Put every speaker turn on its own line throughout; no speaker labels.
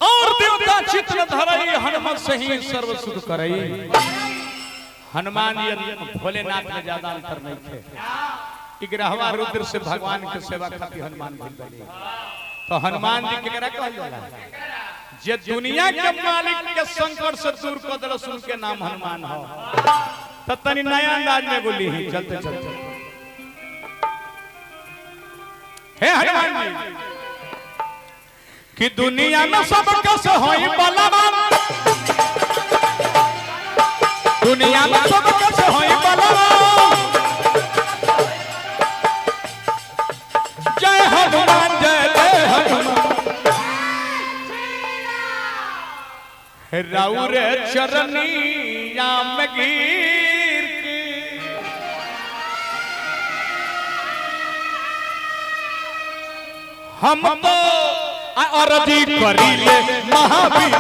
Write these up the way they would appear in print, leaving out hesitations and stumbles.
और देवता चित्र धरई हनुमत से ही सर्व सुख करई। हनुमान जी भोलेनाथ में ज्यादा अंतर नहीं थे। ग्रहवा रुद्र से भगवान के सेवा खातिर हनुमान भइल। तो हनुमान जी केकरा कहल जाला? जे दुनिया के मालिक के संकट से दूर कर देलस उनके नाम हनुमान हो। तो तनी नया अंदाज में बोली ही चलते चलते। हे हनुमान जी कि दुनिया में सब कस होई बलवान, दुनिया में सब कस होई बलवान। जय हनुमान जय जय हनुमान। राउर चरनिया में गिर के हम तो अर्जी करीले महावीर।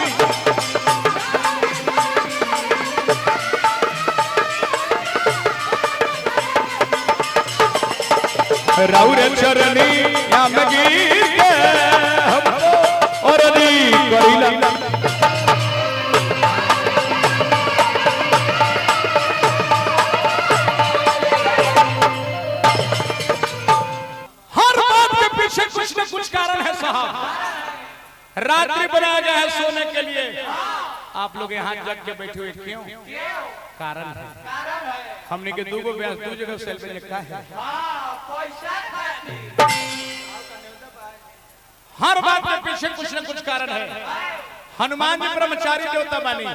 राउर चरनिया में गिर के हम तो अर्जी करीले। कुछ न कुछ कारण है साहब। रात्रि बनाया गया है सोने के लिए। आप लोग यहाँ जग के बैठे हुए क्यों? कारण है। हमने के दो जगह सेल पे लिखा है। हर बात के पीछे कुछ न कुछ कारण है। हनुमान जी ब्रह्मचारी देवता बानी,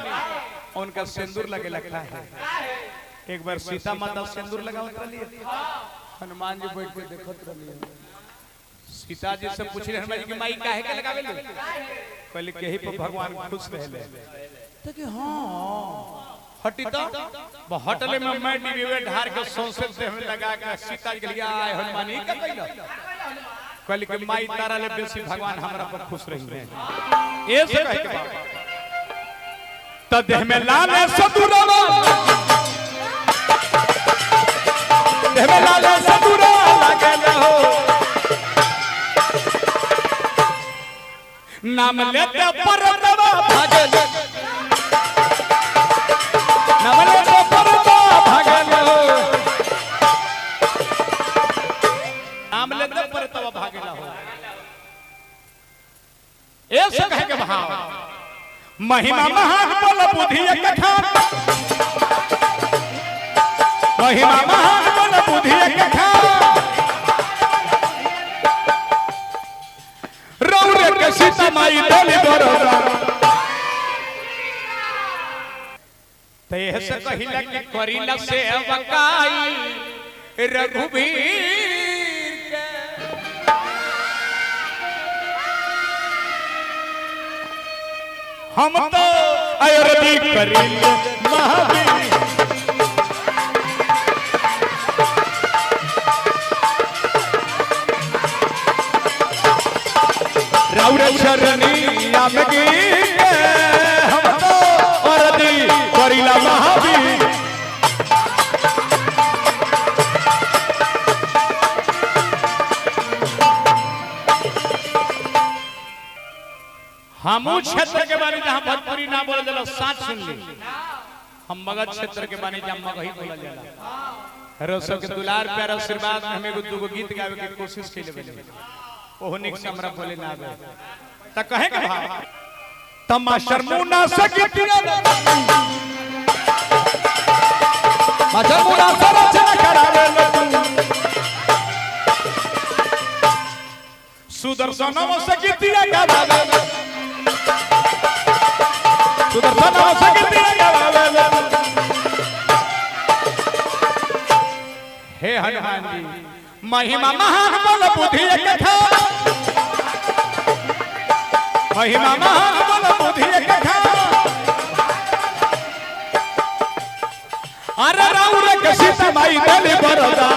उनका सिंदूर लगे लिखा है। एक बार सीता माता सिंदूर लगावत रही, हनुमान जी बैठ के देखत रही। सीता जी से पूछले हनुमान जी की माई काहे के लगावे ले? कहले के ही पर भगवान खुश रहले। तो कि हां हटी तो हटले में मैं डिबे ढार के सौंसे से हमें लगा के सीता के लिए आए हनुमान ही का कहला। कहले के माई तारा ले बेसी भगवान हमरा पर खुश रही है। ए से कह के बात त देह में लाल सदुरवा, देह में लाल सदुरवा लागल हो। नाम लेते परतवा भागल, नाम लेते परतवा भागल हो। नाम लेते परतवा भागल हो। ऐसे कहे के भाव महिमा महान बल बुद्धि एक खान, महिमा महान बल बुद्धि एक खान। सीता माई डोली बरोदा तेह से कहिला कि करिला सेवकाई रघुवीर के। हम तो अयोध्या करिले महावीर। राउर चरनिया में गिर के हम तो अर्जी करिला महावीर। हम क्षेत्र के बारे जहाँ भोजपुरी ना बोल जाला साथ सुन ली। हम मगध क्षेत्र के बारे जहाँ मगही बोल जाला। रसो के दुलार प्यार आशीर्वाद में हमें दो गीत गावे की कोशिश के लिए ओहनिक समरा बोले ना आवे त कहे के भाव तमाशर मुना सकितिया माशर मुना सरचना करावे सुदर्शनम सकितिया गावे, सुदर्शनम सकितिया गावे। हे हनुमान जी महिमा महान बल बुद्धि एक था, महिमा महान बल बुद्धि एक था। अरे राउर के सीता माई डोली बरोदा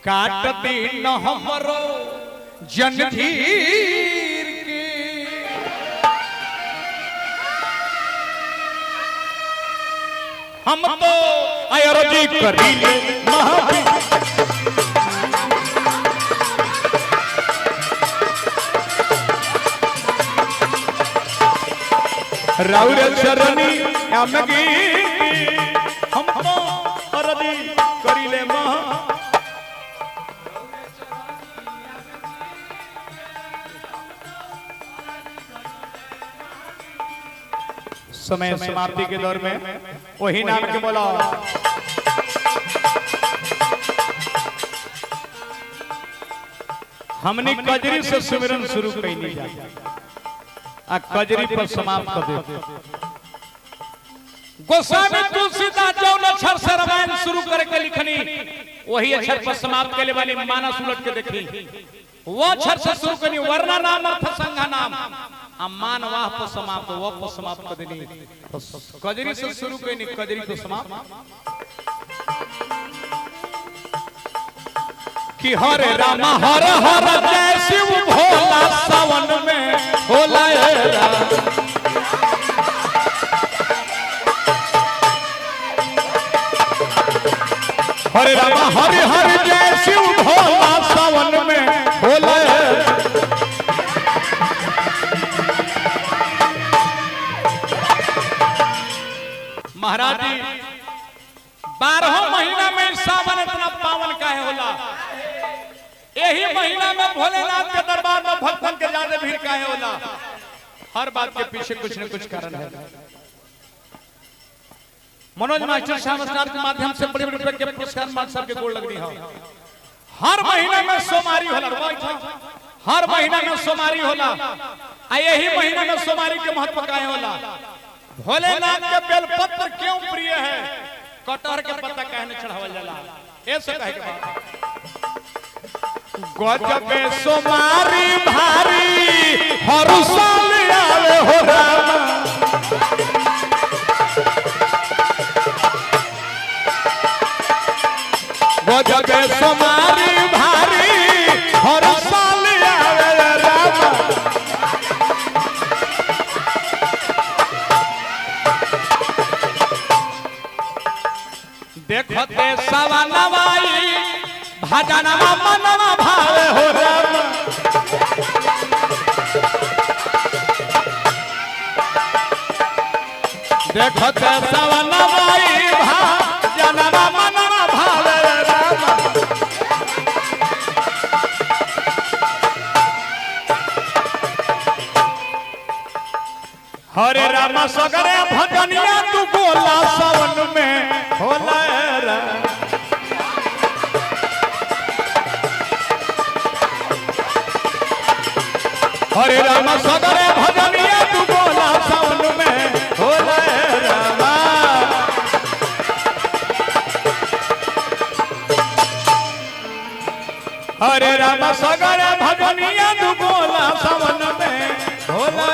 काट दी न हमरो जनधीर के। हम तो अयोध्या करीले महावीर। राउर चरनी हमगी हमको अरदी करिले मह समय समाप्ति के दौर में वही नाम के बोला हमने कजरी से सुमिरन शुरू कैनी जा आ कजरी पर समाप्त कर दे गोस्वामी तुलसीदास जौन अक्षर से रामायण शुरू करके लिखनी वही अक्षर पर समाप्त के वाली मानस उलट के देखी वो अक्षर से शुरू करनी वर्णा नाम अर्थ संघ नाम अमान वाह पर समाप्त वो पर समाप्त कर देनी कजरी से शुरू करनी कजरी को समाप्त कि हरे रामा हर हर जय शिव भोला सावन में होला हरे रामा हरे हरे जय शिव भोला सावन में होला महाराज जी 12 महीना में सावन इतना पावन काहे होला यही महीना में भोलेनाथ के दरबार में भक्तन के ज्यादा भीड़ काहे होला हर बात के पीछे कुछ न कुछ कारण है मनोज मास्टर शामस्टार के माध्यम से बड़े बड़े के पुरस्कार मान सब के गोड़ लगनी है हर महीना में सोमारी होला हर महीना में सोमारी होला आ यही महीना में सोमारी के महत्व काहे होला भोलेनाथ के बेलपत्र क्यों प्रिय है कटहर के पत्ता काहे न चढ़ावल जाला ऐसे कहे के बात गजबे सोमारी भारी हर साल आवे हो रामा गजबे सोमारी भारी हर साल आवे रामा देखते सवनवाई भजनमा मनवा भावे हो रामा देखते सवनवाई भजनमा मनवा भावे रामा हरे रामा सगरे भजनिया तू बोला सावन में होला रामा हरे रामा सगरे भजनिया तू बोला सावन में होला रामा हरे रामा सगरे भजनिया तू बोला सावन में होला